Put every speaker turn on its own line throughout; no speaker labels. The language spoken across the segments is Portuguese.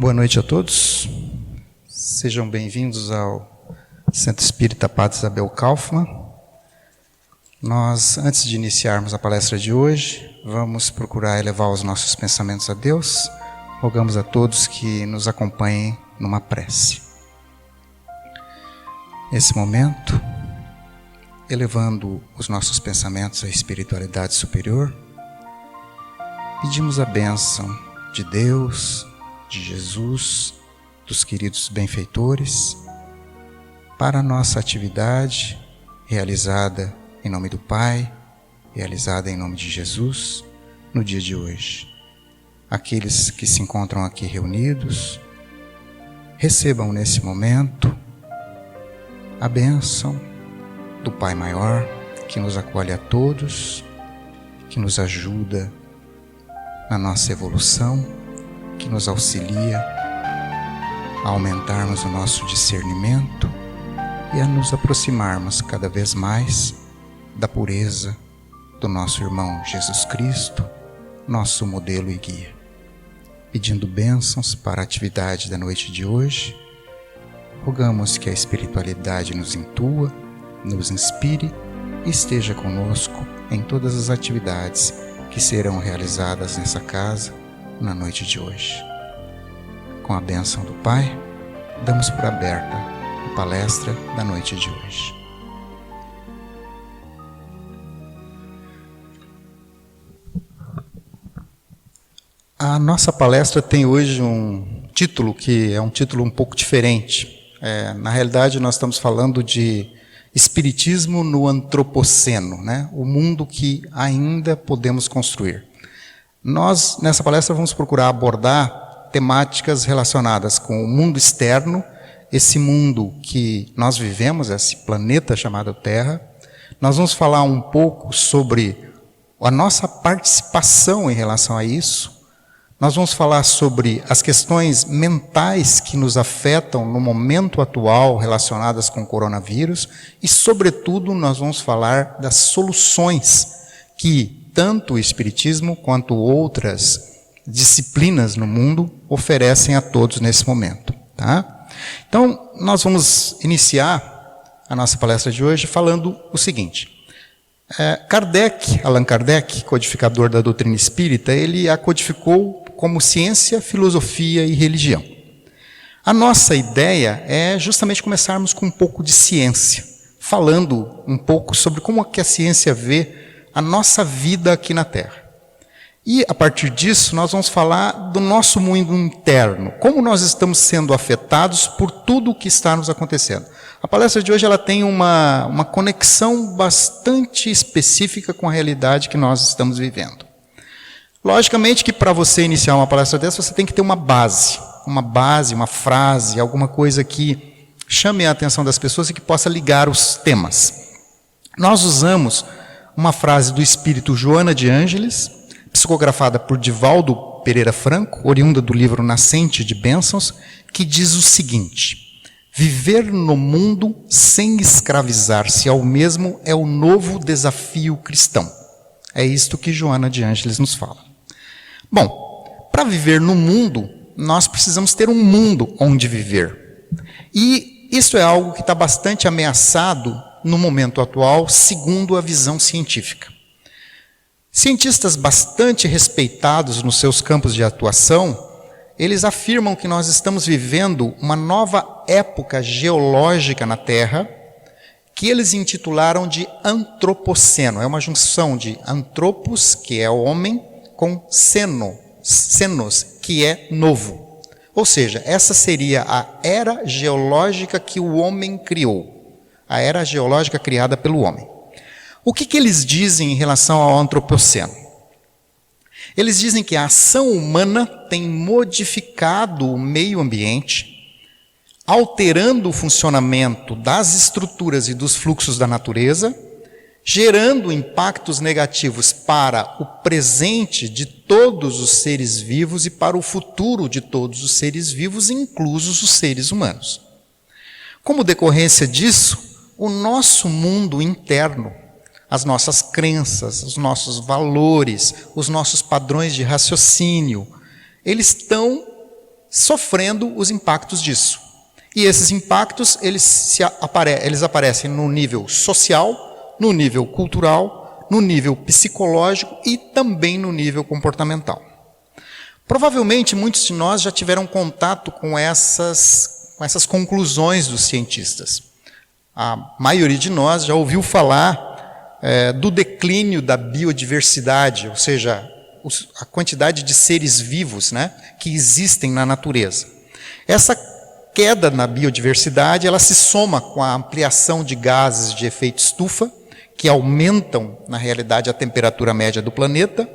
Boa noite a todos. Sejam bem-vindos ao Centro Espírita Padre Isabel Kaufmann. Nós, antes de iniciarmos a palestra de hoje, vamos procurar elevar os nossos pensamentos a Deus. Rogamos a todos que nos acompanhem numa prece. Nesse momento, elevando os nossos pensamentos à espiritualidade superior, pedimos a bênção de Deus, de Jesus, dos queridos benfeitores, para a nossa atividade realizada em nome do Pai, realizada em nome de Jesus, no dia de hoje. Aqueles que se encontram aqui reunidos, recebam nesse momento a bênção do Pai Maior, que nos acolhe a todos, que nos ajuda na nossa evolução, que nos auxilia a aumentarmos o nosso discernimento e a nos aproximarmos cada vez mais da pureza do nosso irmão Jesus Cristo, nosso modelo e guia. Pedindo bênçãos para a atividade da noite de hoje, rogamos que a espiritualidade nos intua, nos inspire e esteja conosco em todas as atividades que serão realizadas nessa casa na noite de hoje. Com a bênção do Pai, damos por aberta a palestra da noite de hoje. A nossa palestra tem hoje um título que é um título um pouco diferente. Na realidade, nós estamos falando de Espiritismo no Antropoceno, né? O mundo que ainda podemos construir. Nós, nessa palestra, vamos procurar abordar temáticas relacionadas com o mundo externo, esse mundo que nós vivemos, esse planeta chamado Terra. Nós vamos falar um pouco sobre a nossa participação em relação a isso. Nós vamos falar sobre as questões mentais que nos afetam no momento atual relacionadas com o coronavírus e, sobretudo, nós vamos falar das soluções que tanto o Espiritismo quanto outras disciplinas no mundo oferecem a todos nesse momento. Tá? Então, nós vamos iniciar a nossa palestra de hoje falando o seguinte. Allan Kardec, codificador da doutrina espírita, ele a codificou como ciência, filosofia e religião. A nossa ideia é justamente começarmos com um pouco de ciência, falando um pouco sobre como é que a ciência vê a nossa vida aqui na Terra. E, a partir disso, nós vamos falar do nosso mundo interno, como nós estamos sendo afetados por tudo o que está nos acontecendo. A palestra de hoje ela tem uma conexão bastante específica com a realidade que nós estamos vivendo. Logicamente que para você iniciar uma palestra dessa, você tem que ter uma base, uma frase, alguma coisa que chame a atenção das pessoas e que possa ligar os temas. Nós usamos uma frase do espírito Joana de Ângeles, psicografada por Divaldo Pereira Franco, oriunda do livro Nascente de Bênçãos, que diz o seguinte: viver no mundo sem escravizar-se ao mesmo é o novo desafio cristão. É isto que Joana de Ângeles nos fala. Bom, para viver no mundo, nós precisamos ter um mundo onde viver. E isso é algo que está bastante ameaçado no momento atual, segundo a visão científica. Cientistas bastante respeitados nos seus campos de atuação, eles afirmam que nós estamos vivendo uma nova época geológica na Terra, que eles intitularam de Antropoceno. É uma junção de antropos, que é homem, com senos, que é novo. Ou seja, essa seria a era geológica que o homem criou. A era geológica criada pelo homem. O que eles dizem em relação ao Antropoceno? Eles dizem que a ação humana tem modificado o meio ambiente, alterando o funcionamento das estruturas e dos fluxos da natureza, gerando impactos negativos para o presente de todos os seres vivos e para o futuro de todos os seres vivos, inclusos os seres humanos. Como decorrência disso, o nosso mundo interno, as nossas crenças, os nossos valores, os nossos padrões de raciocínio, eles estão sofrendo os impactos disso. E esses impactos, eles aparecem no nível social, no nível cultural, no nível psicológico e também no nível comportamental. Provavelmente muitos de nós já tiveram contato com essas conclusões dos cientistas. A maioria de nós já ouviu falar do declínio da biodiversidade, ou seja, a quantidade de seres vivos, né, que existem na natureza. Essa queda na biodiversidade, ela se soma com a ampliação de gases de efeito estufa, que aumentam, na realidade, a temperatura média do planeta.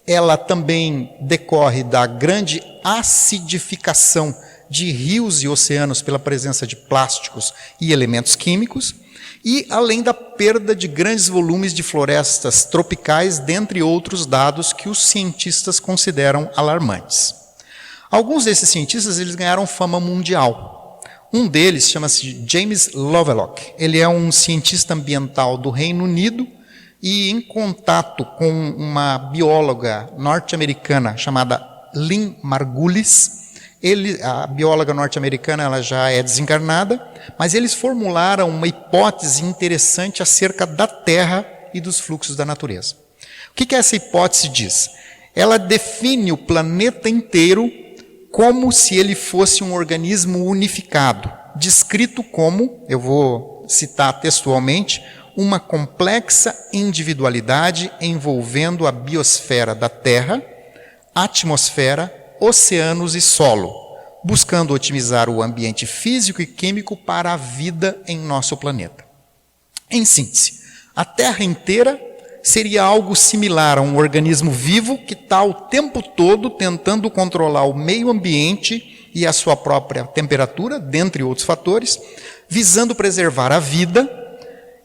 Ela também decorre da grande acidificação de rios e oceanos pela presença de plásticos e elementos químicos, e além da perda de grandes volumes de florestas tropicais, dentre outros dados que os cientistas consideram alarmantes. Alguns desses cientistas eles ganharam fama mundial. Um deles chama-se James Lovelock. Ele é um cientista ambiental do Reino Unido e, em contato com uma bióloga norte-americana chamada Lynn Margulis, a bióloga norte-americana ela já é desencarnada, mas eles formularam uma hipótese interessante acerca da Terra e dos fluxos da natureza. O que essa hipótese diz? Ela define o planeta inteiro como se ele fosse um organismo unificado, descrito como, eu vou citar textualmente, uma complexa individualidade envolvendo a biosfera da Terra, atmosfera, oceanos e solo, buscando otimizar o ambiente físico e químico para a vida em nosso planeta. Em síntese, a Terra inteira seria algo similar a um organismo vivo que está o tempo todo tentando controlar o meio ambiente e a sua própria temperatura, dentre outros fatores, visando preservar a vida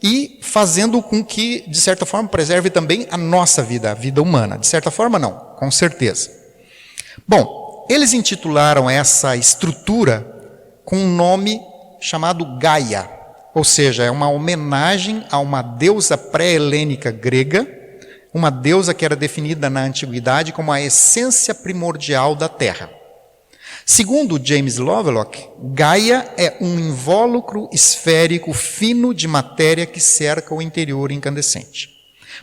e fazendo com que, de certa forma, preserve também a nossa vida, a vida humana. De certa forma, não, com certeza. Bom, eles intitularam essa estrutura com um nome chamado Gaia, ou seja, é uma homenagem a uma deusa pré-helênica grega, uma deusa que era definida na antiguidade como a essência primordial da Terra. Segundo James Lovelock, Gaia é um invólucro esférico fino de matéria que cerca o interior incandescente.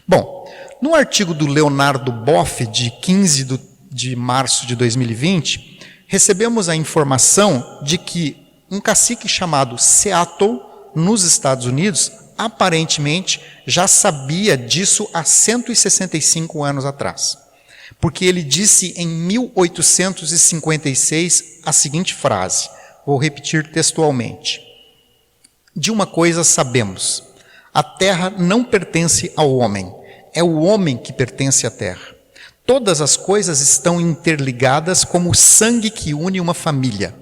Bom, no artigo do Leonardo Boff, de 15 de março de 2020, recebemos a informação de que um cacique chamado Seattle, nos Estados Unidos, aparentemente já sabia disso há 165 anos atrás. Porque ele disse em 1856 a seguinte frase, vou repetir textualmente. De uma coisa sabemos, a terra não pertence ao homem, é o homem que pertence à terra. Todas as coisas estão interligadas como o sangue que une uma família.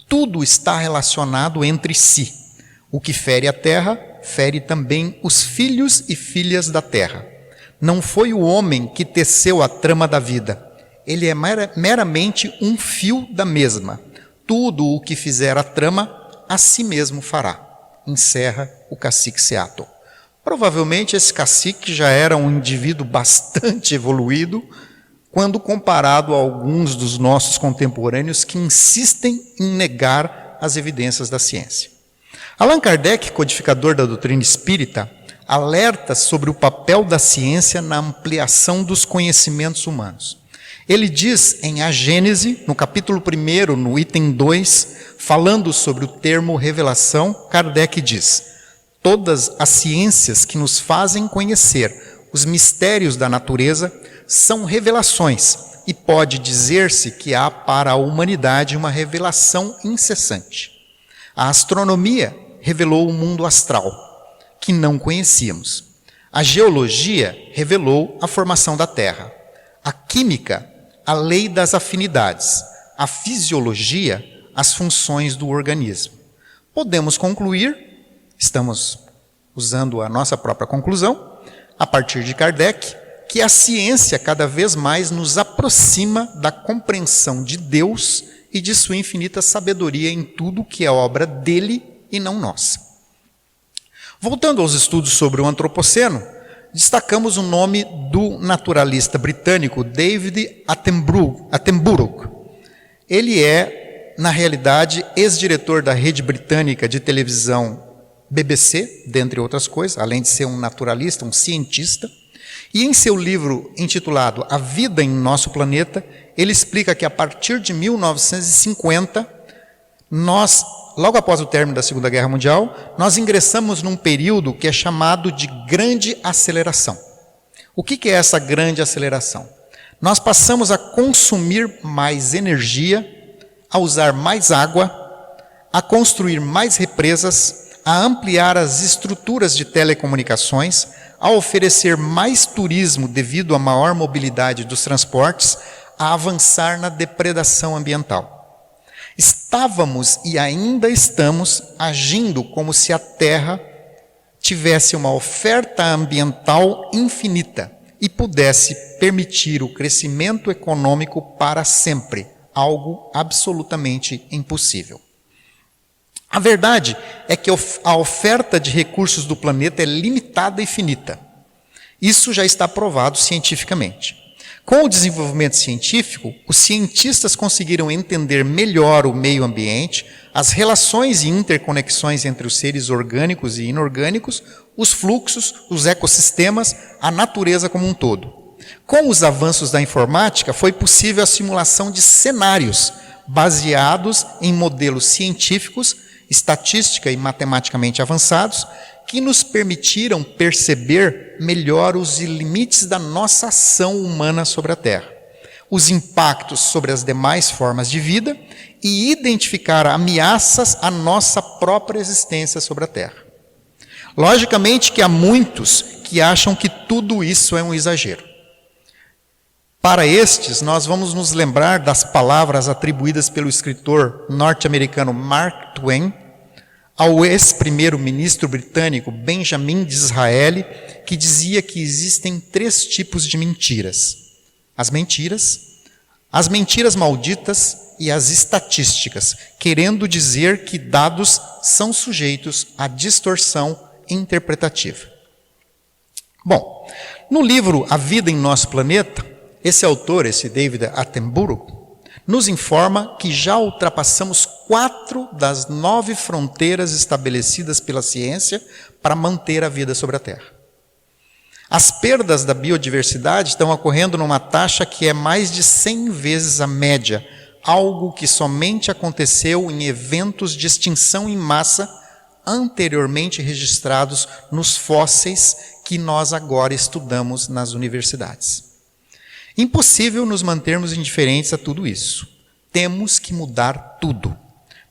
Tudo está relacionado entre si. O que fere a terra, fere também os filhos e filhas da terra. Não foi o homem que teceu a trama da vida. Ele é meramente um fio da mesma. Tudo o que fizer a trama, a si mesmo fará. Encerra o cacique Seattle. Provavelmente esse cacique já era um indivíduo bastante evoluído, quando comparado a alguns dos nossos contemporâneos que insistem em negar as evidências da ciência. Allan Kardec, codificador da doutrina espírita, alerta sobre o papel da ciência na ampliação dos conhecimentos humanos. Ele diz em A Gênese, no capítulo 1, no item 2, falando sobre o termo revelação, Kardec diz: todas as ciências que nos fazem conhecer os mistérios da natureza são revelações, e pode dizer-se que há para a humanidade uma revelação incessante. A astronomia revelou o mundo astral, que não conhecíamos. A geologia revelou a formação da Terra. A química, a lei das afinidades. A fisiologia, as funções do organismo. Podemos concluir, estamos usando a nossa própria conclusão, a partir de Kardec, que a ciência cada vez mais nos aproxima da compreensão de Deus e de sua infinita sabedoria em tudo que é obra dele e não nossa. Voltando aos estudos sobre o antropoceno, destacamos o nome do naturalista britânico David Attenborough. Ele é, na realidade, ex-diretor da rede britânica de televisão BBC, dentre outras coisas, além de ser um naturalista, um cientista. E em seu livro intitulado A Vida em Nosso Planeta, ele explica que a partir de 1950, logo após o término da Segunda Guerra Mundial, nós ingressamos num período que é chamado de grande aceleração. O que é essa grande aceleração? Nós passamos a consumir mais energia, a usar mais água, a construir mais represas, a ampliar as estruturas de telecomunicações, a oferecer mais turismo devido à maior mobilidade dos transportes, a avançar na depredação ambiental. Estávamos e ainda estamos agindo como se a Terra tivesse uma oferta ambiental infinita e pudesse permitir o crescimento econômico para sempre, algo absolutamente impossível. A verdade é que a oferta de recursos do planeta é limitada e finita. Isso já está provado cientificamente. Com o desenvolvimento científico, os cientistas conseguiram entender melhor o meio ambiente, as relações e interconexões entre os seres orgânicos e inorgânicos, os fluxos, os ecossistemas, a natureza como um todo. Com os avanços da informática, foi possível a simulação de cenários baseados em modelos científicos, estatística e matematicamente avançados, que nos permitiram perceber melhor os limites da nossa ação humana sobre a Terra, os impactos sobre as demais formas de vida e identificar ameaças à nossa própria existência sobre a Terra. Logicamente que há muitos que acham que tudo isso é um exagero. Para estes, nós vamos nos lembrar das palavras atribuídas pelo escritor norte-americano Mark Twain ao ex-primeiro-ministro britânico Benjamin Disraeli, que dizia que existem 3 tipos de mentiras: as mentiras malditas e as estatísticas, querendo dizer que dados são sujeitos à distorção interpretativa. Bom, no livro A Vida em Nosso Planeta, esse autor, esse David Attenborough, nos informa que já ultrapassamos 4 das 9 fronteiras estabelecidas pela ciência para manter a vida sobre a Terra. As perdas da biodiversidade estão ocorrendo numa taxa que é mais de 100 vezes a média, algo que somente aconteceu em eventos de extinção em massa anteriormente registrados nos fósseis que nós agora estudamos nas universidades. Impossível nos mantermos indiferentes a tudo isso. Temos que mudar tudo.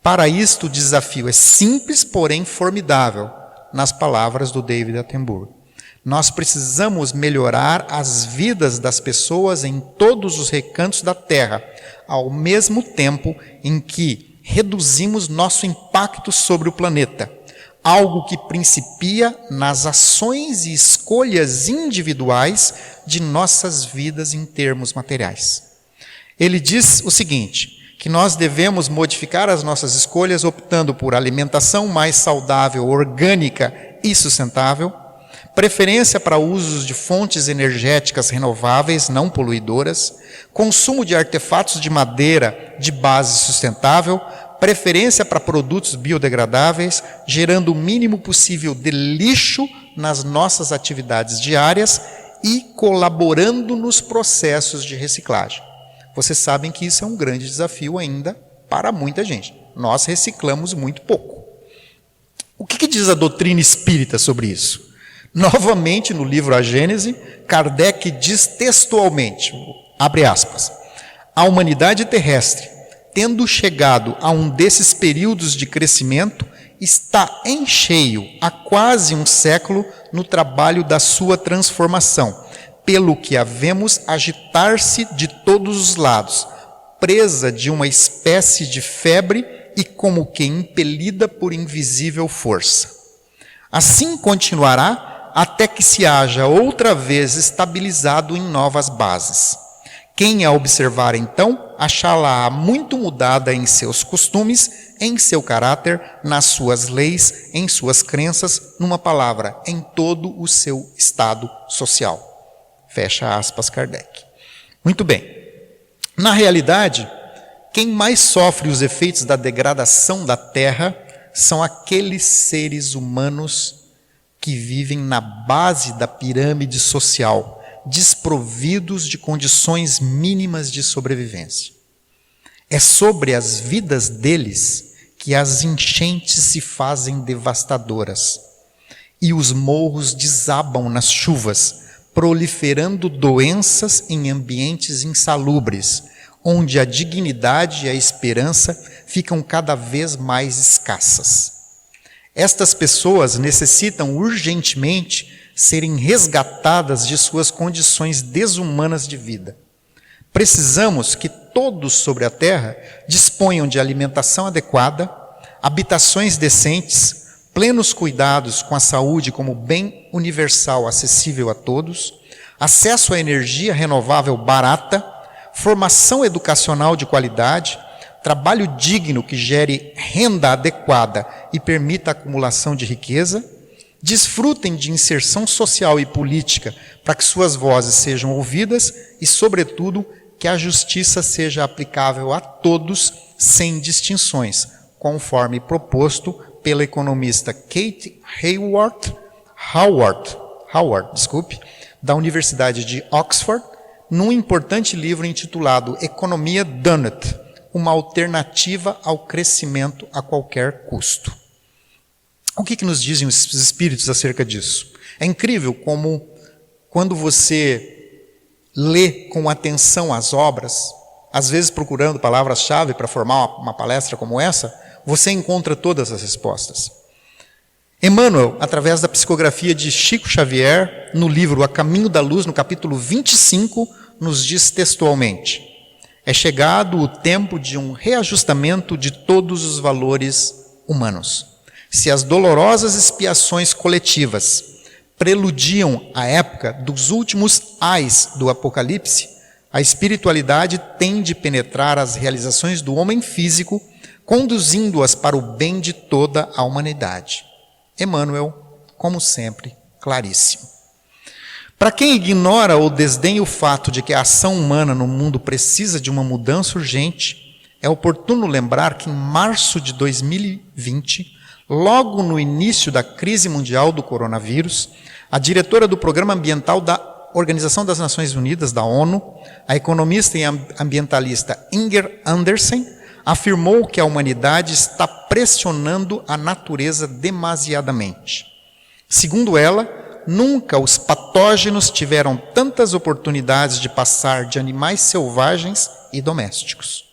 Para isto, o desafio é simples, porém formidável, nas palavras do David Attenborough. Nós precisamos melhorar as vidas das pessoas em todos os recantos da Terra, ao mesmo tempo em que reduzimos nosso impacto sobre o planeta, algo que principia nas ações e escolhas individuais de nossas vidas em termos materiais. Ele diz o seguinte, que nós devemos modificar as nossas escolhas optando por alimentação mais saudável, orgânica e sustentável, preferência para usos de fontes energéticas renováveis, não poluidoras, consumo de artefatos de madeira de base sustentável, preferência para produtos biodegradáveis, gerando o mínimo possível de lixo nas nossas atividades diárias e colaborando nos processos de reciclagem. Vocês sabem que isso é um grande desafio ainda para muita gente. Nós reciclamos muito pouco. O que diz a doutrina espírita sobre isso? Novamente, no livro A Gênese, Kardec diz textualmente, abre aspas, a humanidade terrestre, tendo chegado a um desses períodos de crescimento, está em cheio há quase um século no trabalho da sua transformação, pelo que a vemos agitar-se de todos os lados, presa de uma espécie de febre e como que impelida por invisível força. Assim continuará até que se haja outra vez estabilizado em novas bases. Quem a observar, então, achá-la muito mudada em seus costumes, em seu caráter, nas suas leis, em suas crenças, numa palavra, em todo o seu estado social. Fecha aspas, Kardec. Muito bem. Na realidade, quem mais sofre os efeitos da degradação da Terra são aqueles seres humanos que vivem na base da pirâmide social, desprovidos de condições mínimas de sobrevivência. É sobre as vidas deles que as enchentes se fazem devastadoras e os morros desabam nas chuvas, proliferando doenças em ambientes insalubres, onde a dignidade e a esperança ficam cada vez mais escassas. Estas pessoas necessitam urgentemente serem resgatadas de suas condições desumanas de vida. Precisamos que todos sobre a terra disponham de alimentação adequada, habitações decentes, plenos cuidados com a saúde como bem universal acessível a todos, acesso à energia renovável barata, formação educacional de qualidade, trabalho digno que gere renda adequada e permita a acumulação de riqueza, desfrutem de inserção social e política para que suas vozes sejam ouvidas e, sobretudo, que a justiça seja aplicável a todos sem distinções, conforme proposto pela economista Kate Howard, da Universidade de Oxford, num importante livro intitulado Economia Donut, uma alternativa ao crescimento a qualquer custo. O que nos dizem os espíritos acerca disso? É incrível como, quando você lê com atenção as obras, às vezes procurando palavras-chave para formar uma palestra como essa, você encontra todas as respostas. Emmanuel, através da psicografia de Chico Xavier, no livro A Caminho da Luz, no capítulo 25, nos diz textualmente: é chegado o tempo de um reajustamento de todos os valores humanos. Se as dolorosas expiações coletivas preludiam a época dos últimos ais do Apocalipse, a espiritualidade tem de penetrar as realizações do homem físico, conduzindo-as para o bem de toda a humanidade. Emmanuel, como sempre, claríssimo. Para quem ignora ou desdenha o fato de que a ação humana no mundo precisa de uma mudança urgente, é oportuno lembrar que em março de 2020, logo no início da crise mundial do coronavírus, a diretora do Programa Ambiental da Organização das Nações Unidas, da ONU, a economista e ambientalista Inger Andersen, afirmou que a humanidade está pressionando a natureza demasiadamente. Segundo ela, nunca os patógenos tiveram tantas oportunidades de passar de animais selvagens e domésticos.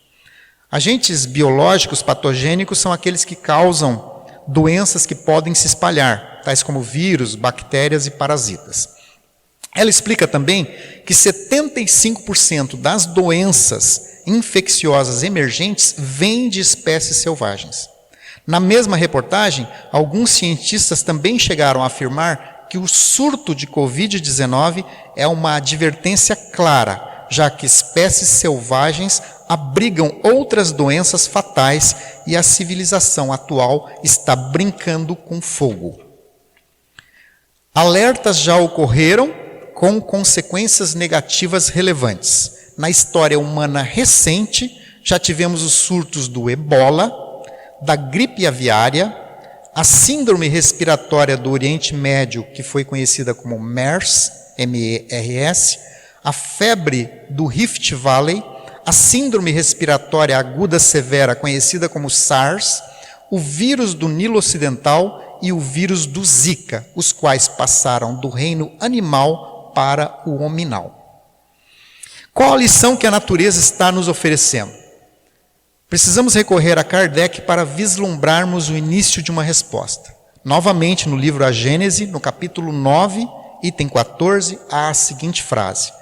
Agentes biológicos patogênicos são aqueles que causam doenças que podem se espalhar, tais como vírus, bactérias e parasitas. Ela explica também que 75% das doenças infecciosas emergentes vêm de espécies selvagens. Na mesma reportagem, alguns cientistas também chegaram a afirmar que o surto de Covid-19 é uma advertência clara, já que espécies selvagens abrigam outras doenças fatais e a civilização atual está brincando com fogo. Alertas já ocorreram com consequências negativas relevantes. Na história humana recente, já tivemos os surtos do ebola, da gripe aviária, a síndrome respiratória do Oriente Médio, que foi conhecida como MERS, M-E-R-S, a febre do Rift Valley, a síndrome respiratória aguda severa, conhecida como SARS, o vírus do Nilo Ocidental e o vírus do Zika, os quais passaram do reino animal para o hominal. Qual a lição que a natureza está nos oferecendo? Precisamos recorrer a Kardec para vislumbrarmos o início de uma resposta. Novamente, no livro A Gênese, no capítulo 9, item 14, há a seguinte frase: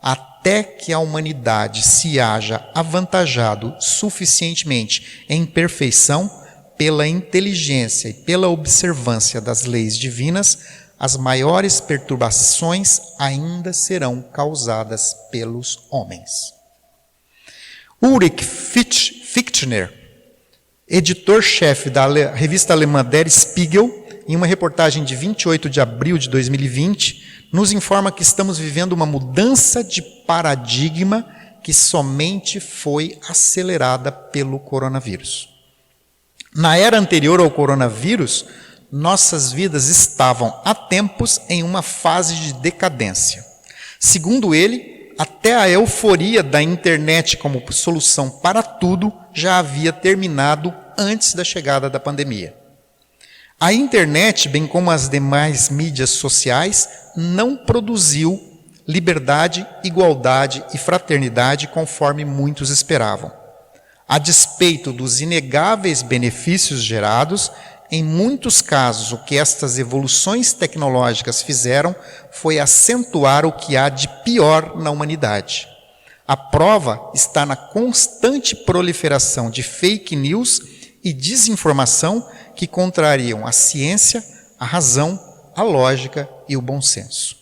até que a humanidade se haja avantajado suficientemente em perfeição, pela inteligência e pela observância das leis divinas, as maiores perturbações ainda serão causadas pelos homens. Ulrich Fichtner, editor-chefe da revista alemã Der Spiegel, em uma reportagem de 28 de abril de 2020, nos informa que estamos vivendo uma mudança de paradigma que somente foi acelerada pelo coronavírus. Na era anterior ao coronavírus, nossas vidas estavam há tempos em uma fase de decadência. Segundo ele, até a euforia da internet como solução para tudo já havia terminado antes da chegada da pandemia. A internet, bem como as demais mídias sociais, não produziu liberdade, igualdade e fraternidade conforme muitos esperavam. A despeito dos inegáveis benefícios gerados, em muitos casos o que estas evoluções tecnológicas fizeram foi acentuar o que há de pior na humanidade. A prova está na constante proliferação de fake news e desinformação que contrariam a ciência, a razão, a lógica e o bom senso.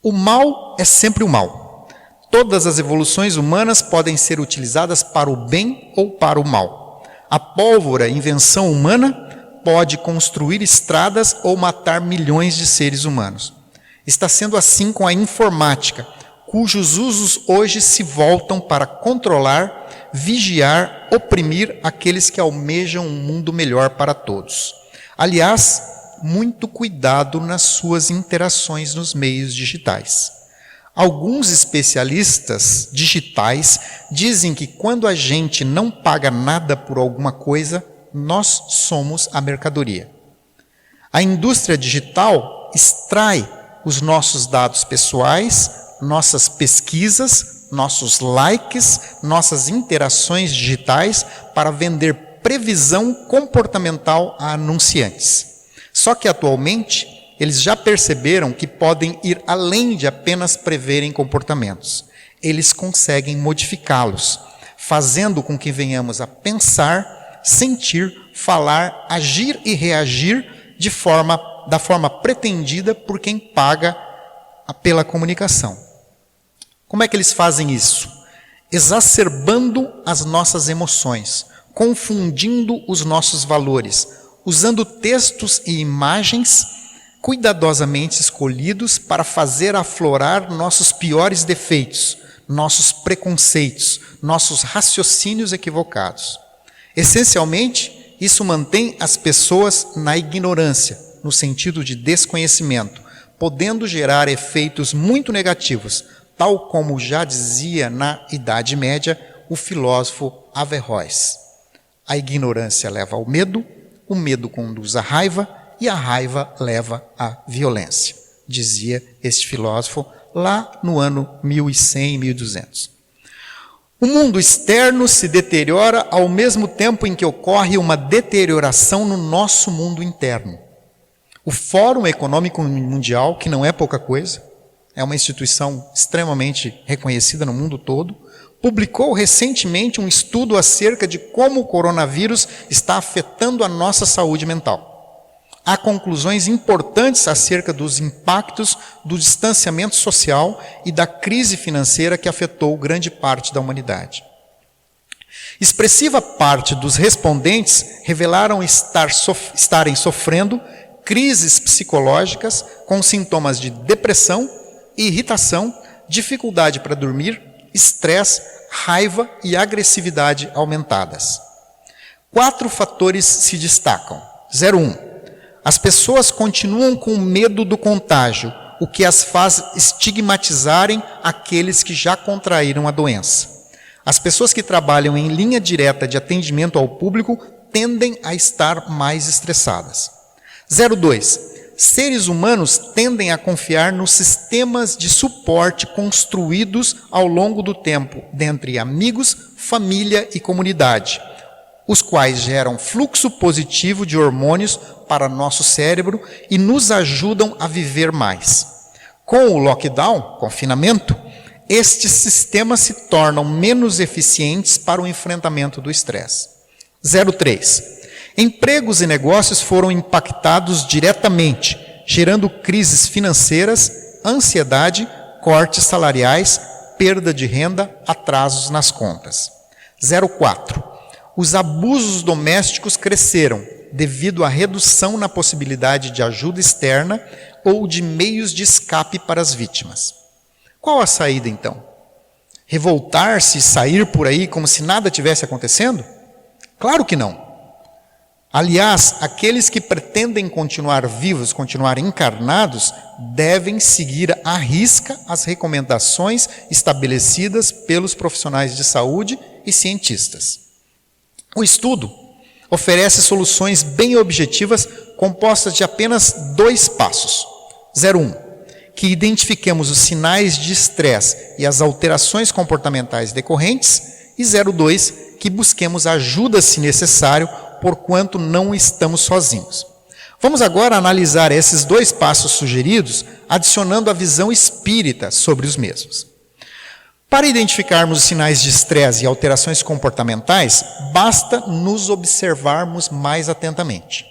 O mal é sempre o mal. Todas as evoluções humanas podem ser utilizadas para o bem ou para o mal. A pólvora, invenção humana, pode construir estradas ou matar milhões de seres humanos. Está sendo assim com a informática, cujos usos hoje se voltam para controlar, vigiar, oprimir aqueles que almejam um mundo melhor para todos. Aliás, muito cuidado nas suas interações nos meios digitais. Alguns especialistas digitais dizem que quando a gente não paga nada por alguma coisa, nós somos a mercadoria. A indústria digital extrai os nossos dados pessoais, nossas pesquisas, nossos likes, nossas interações digitais para vender previsão comportamental a anunciantes. Só que atualmente eles já perceberam que podem ir além de apenas preverem comportamentos. Eles conseguem modificá-los, fazendo com que venhamos a pensar, sentir, falar, agir e reagir da forma pretendida por quem paga pela comunicação. Como é que eles fazem isso? Exacerbando as nossas emoções, confundindo os nossos valores, usando textos e imagens cuidadosamente escolhidos para fazer aflorar nossos piores defeitos, nossos preconceitos, nossos raciocínios equivocados. Essencialmente, isso mantém as pessoas na ignorância, no sentido de desconhecimento, podendo gerar efeitos muito negativos, tal como já dizia na Idade Média o filósofo Averroes. A ignorância leva ao medo, o medo conduz à raiva e a raiva leva à violência, dizia este filósofo lá no ano 1100, 1200. O mundo externo se deteriora ao mesmo tempo em que ocorre uma deterioração no nosso mundo interno. O Fórum Econômico Mundial, que não é pouca coisa, é uma instituição extremamente reconhecida no mundo todo, publicou recentemente um estudo acerca de como o coronavírus está afetando a nossa saúde mental. Há conclusões importantes acerca dos impactos do distanciamento social e da crise financeira que afetou grande parte da humanidade. Expressiva parte dos respondentes revelaram estarem sofrendo crises psicológicas com sintomas de depressão, irritação, dificuldade para dormir, estresse, raiva e agressividade aumentadas. 4 fatores se destacam. 01. As pessoas continuam com medo do contágio, o que as faz estigmatizarem aqueles que já contraíram a doença. As pessoas que trabalham em linha direta de atendimento ao público tendem a estar mais estressadas. 02. Seres humanos tendem a confiar nos sistemas de suporte construídos ao longo do tempo, dentre amigos, família e comunidade, os quais geram fluxo positivo de hormônios para nosso cérebro e nos ajudam a viver mais. Com o lockdown, confinamento, estes sistemas se tornam menos eficientes para o enfrentamento do estresse. 03. Empregos e negócios foram impactados diretamente, gerando crises financeiras, ansiedade, cortes salariais, perda de renda, atrasos nas contas. 04. Os abusos domésticos cresceram devido à redução na possibilidade de ajuda externa ou de meios de escape para as vítimas. Qual a saída, então? revoltar-se e sair por aí como se nada tivesse acontecendo? Claro que não. Aliás, aqueles que pretendem continuar vivos, continuar encarnados, devem seguir à risca as recomendações estabelecidas pelos profissionais de saúde e cientistas. O estudo oferece soluções bem objetivas compostas de apenas 2 passos. 01. Que identifiquemos os sinais de estresse e as alterações comportamentais decorrentes. E 02. Que busquemos ajuda se necessário, porquanto não estamos sozinhos. Vamos agora analisar esses 2 passos sugeridos, adicionando a visão espírita sobre os mesmos. Para identificarmos os sinais de estresse e alterações comportamentais, basta nos observarmos mais atentamente.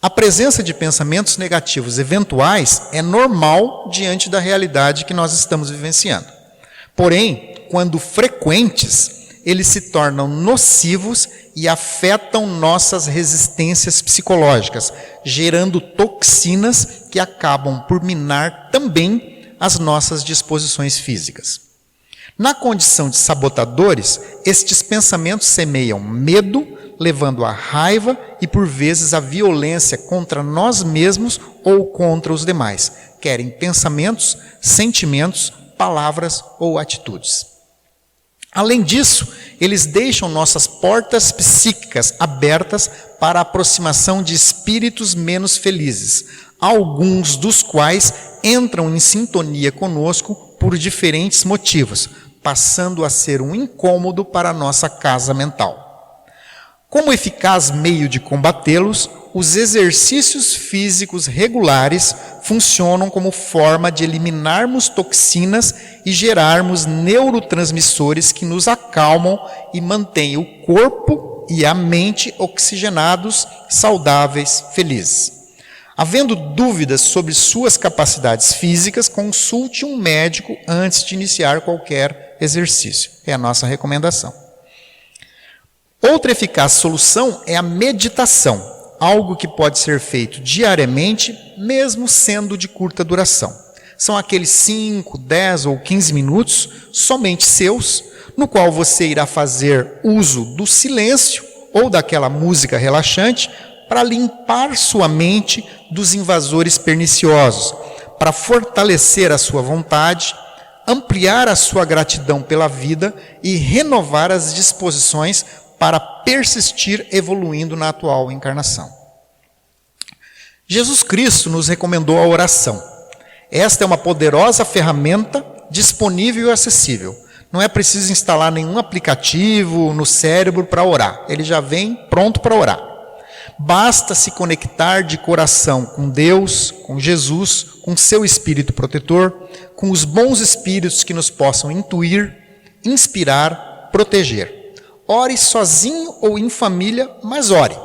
A presença de pensamentos negativos eventuais é normal diante da realidade que nós estamos vivenciando. Porém, quando frequentes, eles se tornam nocivos e afetam nossas resistências psicológicas, gerando toxinas que acabam por minar também as nossas disposições físicas. Na condição de sabotadores, estes pensamentos semeiam medo, levando à raiva e, por vezes, à violência contra nós mesmos ou contra os demais, querem pensamentos, sentimentos, palavras ou atitudes. Além disso, eles deixam nossas portas psíquicas abertas para a aproximação de espíritos menos felizes, alguns dos quais entram em sintonia conosco por diferentes motivos, passando a ser um incômodo para a nossa casa mental. Como eficaz meio de combatê-los, os exercícios físicos regulares funcionam como forma de eliminarmos toxinas e gerarmos neurotransmissores que nos acalmam e mantêm o corpo e a mente oxigenados, saudáveis, felizes. Havendo dúvidas sobre suas capacidades físicas, consulte um médico antes de iniciar qualquer exercício. É a nossa recomendação. Outra eficaz solução é a meditação, algo que pode ser feito diariamente, mesmo sendo de curta duração. São aqueles 5, 10 ou 15 minutos, somente seus, no qual você irá fazer uso do silêncio ou daquela música relaxante para limpar sua mente dos invasores perniciosos, para fortalecer a sua vontade, ampliar a sua gratidão pela vida e renovar as disposições para persistir evoluindo na atual encarnação. Jesus Cristo nos recomendou a oração. Esta é uma poderosa ferramenta disponível e acessível. Não é preciso instalar nenhum aplicativo no cérebro para orar. Ele já vem pronto para orar. Basta se conectar de coração com Deus, com Jesus, com seu Espírito protetor, com os bons espíritos que nos possam intuir, inspirar, proteger. Ore sozinho ou em família, mas ore.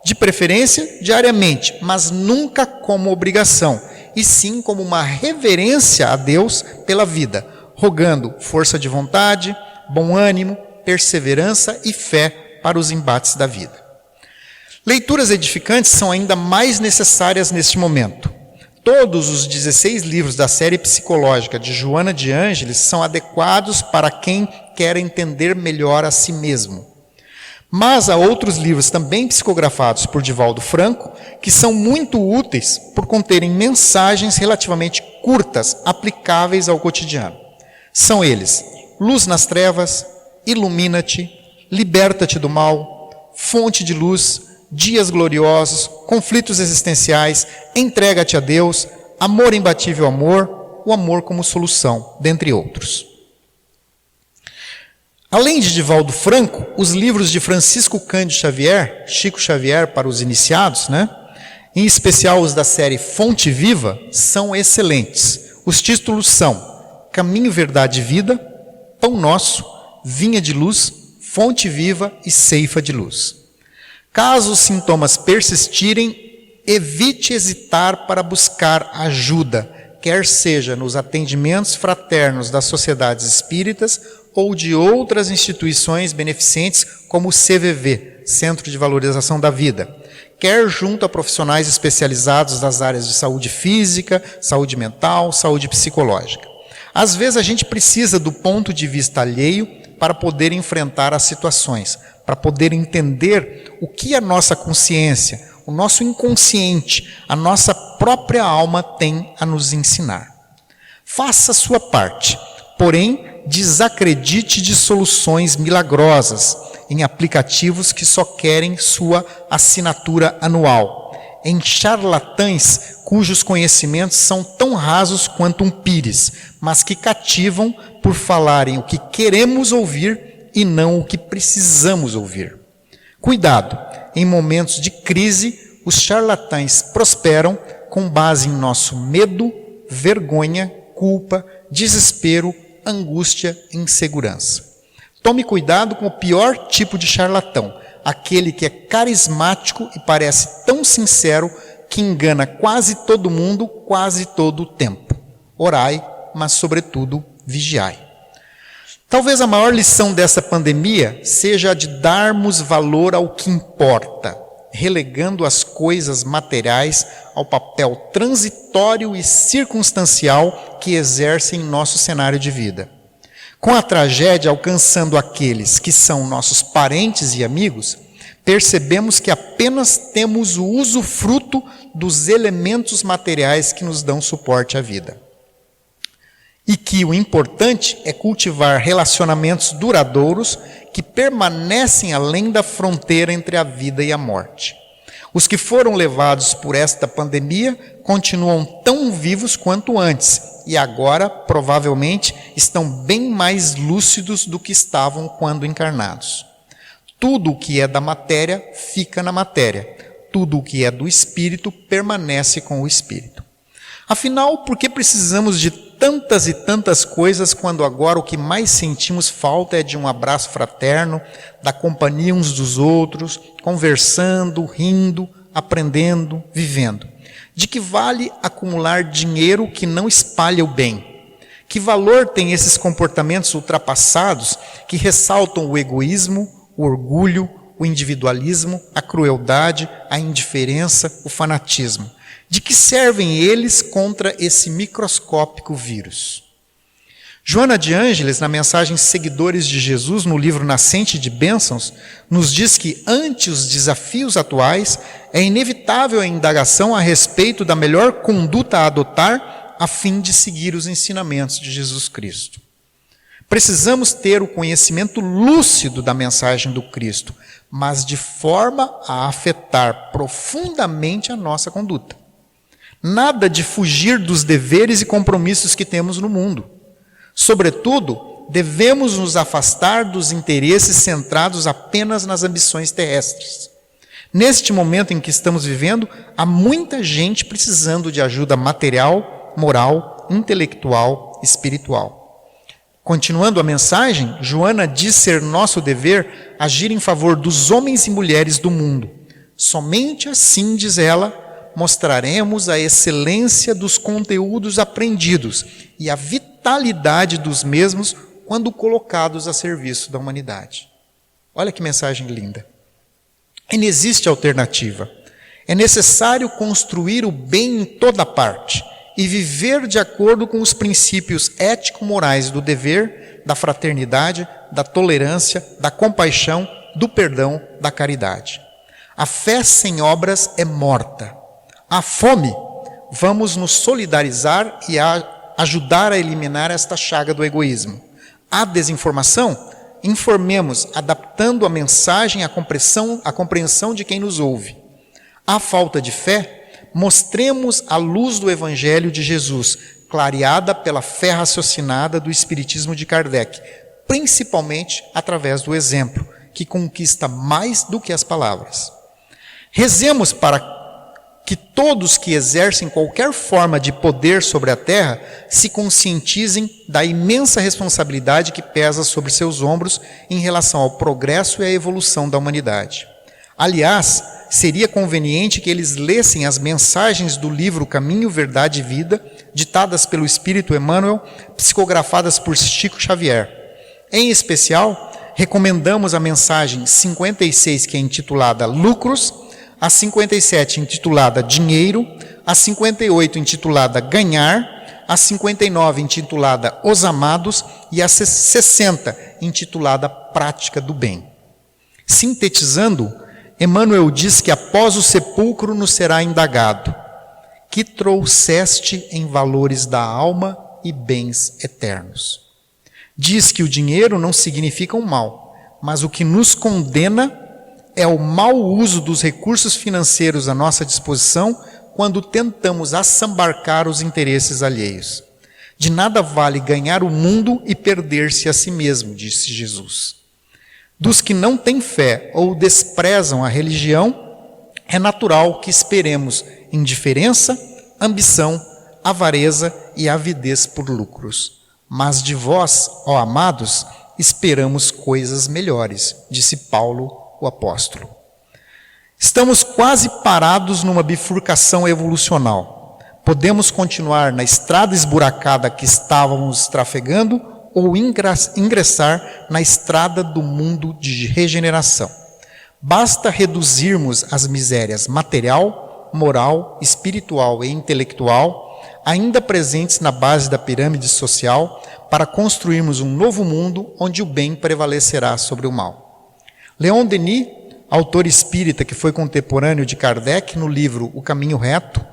De preferência, diariamente, mas nunca como obrigação, e sim como uma reverência a Deus pela vida, rogando força de vontade, bom ânimo, perseverança e fé para os embates da vida. Leituras edificantes são ainda mais necessárias neste momento. Todos os 16 livros da série psicológica de Joana de Ângeles são adequados para quem quer entender melhor a si mesmo. Mas há outros livros também psicografados por Divaldo Franco que são muito úteis por conterem mensagens relativamente curtas, aplicáveis ao cotidiano. São eles: Luz nas Trevas, Ilumina-te, Liberta-te do Mal, Fonte de Luz, Dias Gloriosos, Conflitos Existenciais, Entrega-te a Deus, Amor Imbatível Amor, O Amor como Solução, dentre outros. Além de Divaldo Franco, os livros de Francisco Cândido Xavier, Chico Xavier para os iniciados, em especial os da série Fonte Viva, são excelentes. Os títulos são Caminho, Verdade e Vida, Pão Nosso, Vinha de Luz, Fonte Viva e Ceifa de Luz. Caso os sintomas persistirem, evite hesitar para buscar ajuda, quer seja nos atendimentos fraternos das sociedades espíritas ou de outras instituições beneficentes como o CVV, Centro de Valorização da Vida, quer junto a profissionais especializados das áreas de saúde física, saúde mental, saúde psicológica. Às vezes a gente precisa do ponto de vista alheio para poder enfrentar as situações, para poder entender o que a nossa consciência, o nosso inconsciente, a nossa própria alma tem a nos ensinar. Faça a sua parte, porém desacredite de soluções milagrosas em aplicativos que só querem sua assinatura anual, em charlatães cujos conhecimentos são tão rasos quanto um pires, mas que cativam por falarem o que queremos ouvir e não o que precisamos ouvir. Cuidado, em momentos de crise, os charlatães prosperam com base em nosso medo, vergonha, culpa, desespero, angústia e insegurança. Tome cuidado com o pior tipo de charlatão, aquele que é carismático e parece tão sincero que engana quase todo mundo, quase todo o tempo. Orai, mas sobretudo vigiai. Talvez a maior lição dessa pandemia seja a de darmos valor ao que importa, relegando as coisas materiais ao papel transitório e circunstancial que exercem em nosso cenário de vida. Com a tragédia alcançando aqueles que são nossos parentes e amigos, percebemos que apenas temos o usufruto dos elementos materiais que nos dão suporte à vida. E que o importante é cultivar relacionamentos duradouros que permanecem além da fronteira entre a vida e a morte. Os que foram levados por esta pandemia continuam tão vivos quanto antes e agora, provavelmente, estão bem mais lúcidos do que estavam quando encarnados. Tudo o que é da matéria fica na matéria. Tudo o que é do espírito permanece com o espírito. Afinal, por que precisamos de tantas e tantas coisas quando agora o que mais sentimos falta é de um abraço fraterno, da companhia uns dos outros, conversando, rindo, aprendendo, vivendo? De que vale acumular dinheiro que não espalha o bem? Que valor tem esses comportamentos ultrapassados que ressaltam o egoísmo, o orgulho, o individualismo, a crueldade, a indiferença, o fanatismo? De que servem eles contra esse microscópico vírus? Joana de Ângeles, na mensagem Seguidores de Jesus, no livro Nascente de Bênçãos, nos diz que, ante os desafios atuais, é inevitável a indagação a respeito da melhor conduta a adotar a fim de seguir os ensinamentos de Jesus Cristo. Precisamos ter o conhecimento lúcido da mensagem do Cristo, mas de forma a afetar profundamente a nossa conduta. Nada de fugir dos deveres e compromissos que temos no mundo. Sobretudo, devemos nos afastar dos interesses centrados apenas nas ambições terrestres. Neste momento em que estamos vivendo, há muita gente precisando de ajuda material, moral, intelectual, espiritual. Continuando a mensagem, Joana diz ser nosso dever agir em favor dos homens e mulheres do mundo. Somente assim, diz ela, mostraremos a excelência dos conteúdos aprendidos e a vitalidade dos mesmos quando colocados a serviço da humanidade. Olha que mensagem linda. E não existe alternativa. É necessário construir o bem em toda parte e viver de acordo com os princípios ético-morais do dever, da fraternidade, da tolerância, da compaixão, do perdão, da caridade. A fé sem obras é morta. Há fome, vamos nos solidarizar e ajudar a eliminar esta chaga do egoísmo. Há desinformação? Informemos, adaptando a mensagem à compreensão de quem nos ouve. Há falta de fé? Mostremos a luz do Evangelho de Jesus, clareada pela fé raciocinada do Espiritismo de Kardec, principalmente através do exemplo, que conquista mais do que as palavras. Rezemos para que todos que exercem qualquer forma de poder sobre a terra se conscientizem da imensa responsabilidade que pesa sobre seus ombros em relação ao progresso e à evolução da humanidade. Aliás, seria conveniente que eles lessem as mensagens do livro Caminho, Verdade e Vida, ditadas pelo Espírito Emmanuel, psicografadas por Chico Xavier. Em especial, recomendamos a mensagem 56, que é intitulada Lucros, a 57 intitulada Dinheiro, a 58 intitulada Ganhar a 59, intitulada Os Amados, e a 60, intitulada Prática do Bem. Sintetizando, Emmanuel diz que após o sepulcro nos será indagado: que trouxeste em valores da alma e bens eternos? Diz que o dinheiro não significa um mal, mas o que nos condena é o mau uso dos recursos financeiros à nossa disposição quando tentamos assambarcar os interesses alheios. De nada vale ganhar o mundo e perder-se a si mesmo, disse Jesus. Dos que não têm fé ou desprezam a religião, é natural que esperemos indiferença, ambição, avareza e avidez por lucros. Mas de vós, ó amados, esperamos coisas melhores, disse Paulo, o apóstolo. Estamos quase parados numa bifurcação evolucional. Podemos continuar na estrada esburacada que estávamos trafegando ou ingressar na estrada do mundo de regeneração. Basta reduzirmos as misérias material, moral, espiritual e intelectual, ainda presentes na base da pirâmide social, para construirmos um novo mundo onde o bem prevalecerá sobre o mal. Leon Denis, autor espírita que foi contemporâneo de Kardec, no livro O Caminho Reto,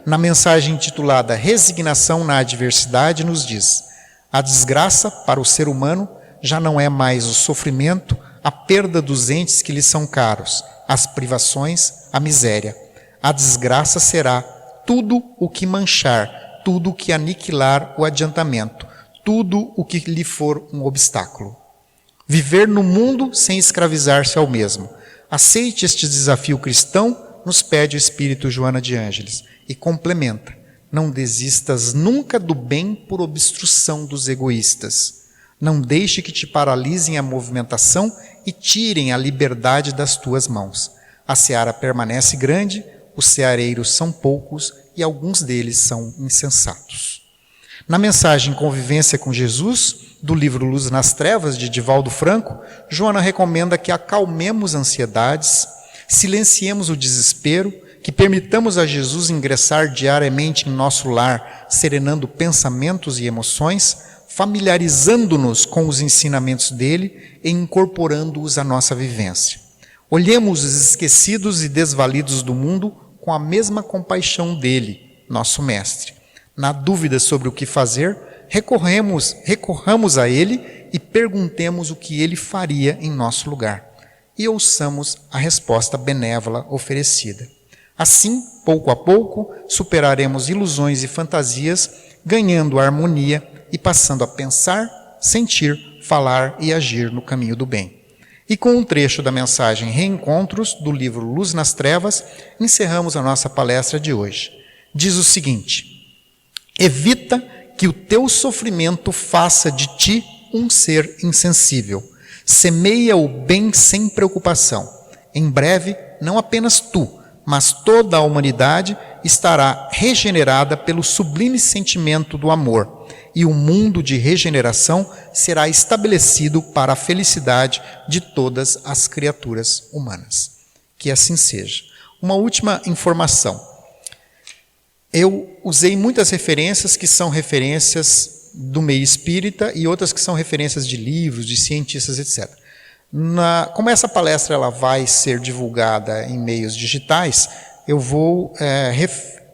na mensagem intitulada Resignação na Adversidade, nos diz: a desgraça para o ser humano já não é mais o sofrimento, a perda dos entes que lhe são caros, as privações, a miséria. A desgraça será tudo o que manchar, tudo o que aniquilar o adiantamento, tudo o que lhe for um obstáculo. Viver no mundo sem escravizar-se ao mesmo. Aceite este desafio cristão, nos pede o Espírito Joana de Ângeles, e complementa: não desistas nunca do bem por obstrução dos egoístas. Não deixe que te paralisem a movimentação e tirem a liberdade das tuas mãos. A seara permanece grande, os ceareiros são poucos e alguns deles são insensatos. Na mensagem Convivência com Jesus, do livro Luz nas Trevas, de Divaldo Franco, Joana recomenda que acalmemos ansiedades, silenciemos o desespero, que permitamos a Jesus ingressar diariamente em nosso lar, serenando pensamentos e emoções, familiarizando-nos com os ensinamentos dele e incorporando-os à nossa vivência. Olhemos os esquecidos e desvalidos do mundo com a mesma compaixão dele, nosso mestre. Na dúvida sobre o que fazer, recorramos a ele e perguntemos o que ele faria em nosso lugar. E ouçamos a resposta benévola oferecida. Assim, pouco a pouco, superaremos ilusões e fantasias, ganhando harmonia e passando a pensar, sentir, falar e agir no caminho do bem. E com um trecho da mensagem Reencontros, do livro Luz nas Trevas, encerramos a nossa palestra de hoje. Diz o seguinte: evita que o teu sofrimento faça de ti um ser insensível. Semeia o bem sem preocupação. Em breve, não apenas tu, mas toda a humanidade estará regenerada pelo sublime sentimento do amor, e o mundo de regeneração será estabelecido para a felicidade de todas as criaturas humanas. Que assim seja. Uma última informação. Eu usei muitas referências que são referências do meio espírita e outras que são referências de livros, de cientistas, etc. Como essa palestra ela vai ser divulgada em meios digitais, eu vou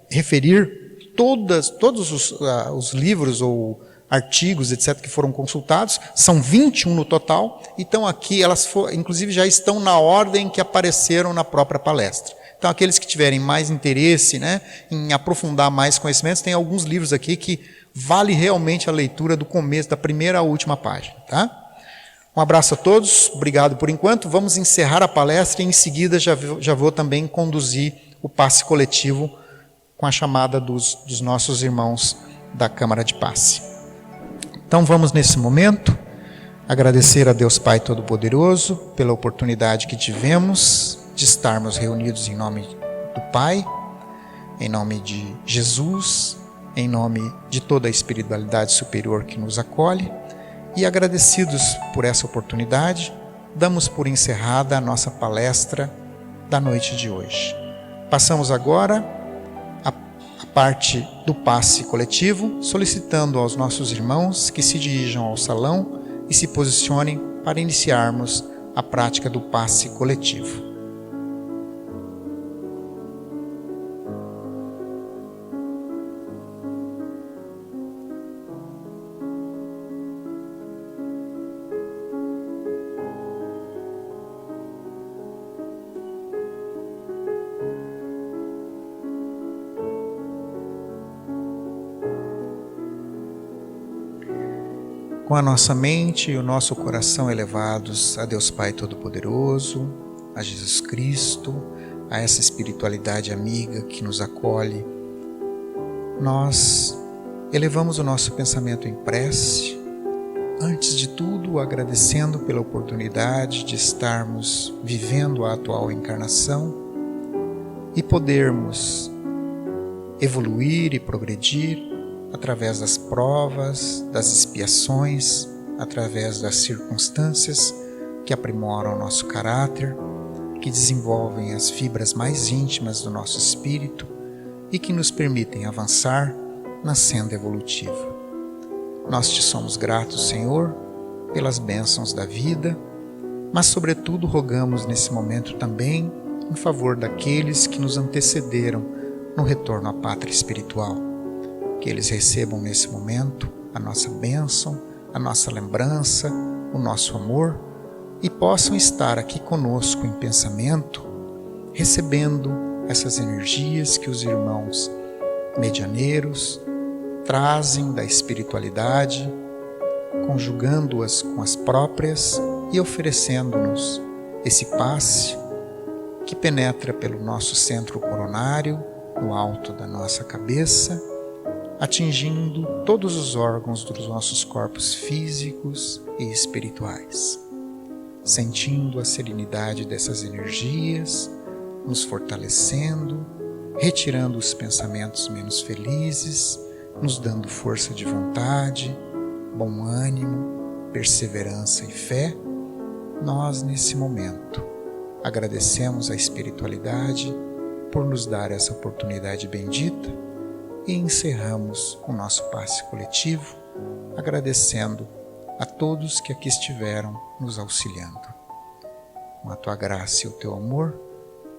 referir todos os livros ou artigos, etc., que foram consultados. São 21 no total. Então aqui elas inclusive já estão na ordem que apareceram na própria palestra. Então aqueles que tiverem mais interesse, né, em aprofundar mais conhecimentos, tem alguns livros aqui que vale realmente a leitura do começo, da primeira à última página. Tá? Um abraço a todos, obrigado por enquanto. Vamos encerrar a palestra e em seguida já vou também conduzir o passe coletivo com a chamada dos nossos irmãos da Câmara de Passe. Então vamos nesse momento agradecer a Deus Pai Todo-Poderoso pela oportunidade que tivemos de estarmos reunidos em nome do Pai, em nome de Jesus, em nome de toda a espiritualidade superior que nos acolhe. E agradecidos por essa oportunidade, damos por encerrada a nossa palestra da noite de hoje. Passamos agora a parte do passe coletivo, solicitando aos nossos irmãos que se dirijam ao salão e se posicionem para iniciarmos a prática do passe coletivo. Com a nossa mente e o nosso coração elevados a Deus Pai Todo-Poderoso, a Jesus Cristo, a essa espiritualidade amiga que nos acolhe, nós elevamos o nosso pensamento em prece, antes de tudo agradecendo pela oportunidade de estarmos vivendo a atual encarnação e podermos evoluir e progredir através das provas, das expiações, através das circunstâncias que aprimoram o nosso caráter, que desenvolvem as fibras mais íntimas do nosso espírito e que nos permitem avançar na senda evolutiva. Nós te somos gratos, Senhor, pelas bênçãos da vida, mas sobretudo rogamos nesse momento também em favor daqueles que nos antecederam no retorno à pátria espiritual. Que eles recebam nesse momento a nossa bênção, a nossa lembrança, o nosso amor e possam estar aqui conosco em pensamento, recebendo essas energias que os irmãos medianeiros trazem da espiritualidade, conjugando-as com as próprias e oferecendo-nos esse passe que penetra pelo nosso centro coronário, no alto da nossa cabeça, atingindo todos os órgãos dos nossos corpos físicos e espirituais, sentindo a serenidade dessas energias, nos fortalecendo, retirando os pensamentos menos felizes, nos dando força de vontade, bom ânimo, perseverança e fé. Nós, nesse momento, agradecemos a espiritualidade por nos dar essa oportunidade bendita e encerramos o nosso passe coletivo, agradecendo a todos que aqui estiveram nos auxiliando. Com a tua graça e o teu amor,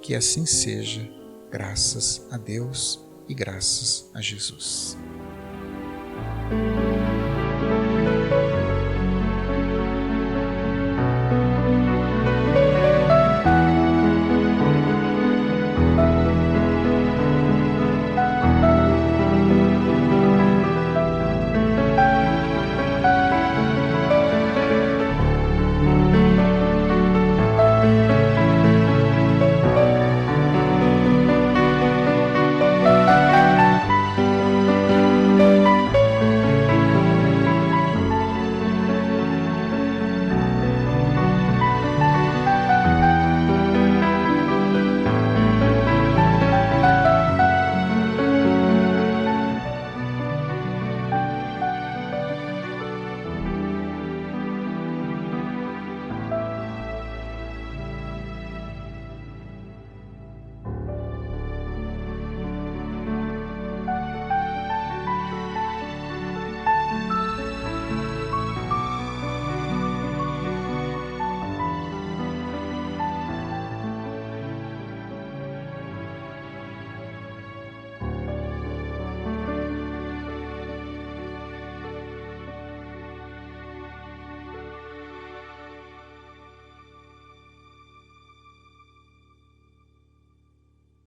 que assim seja, graças a Deus e graças a Jesus.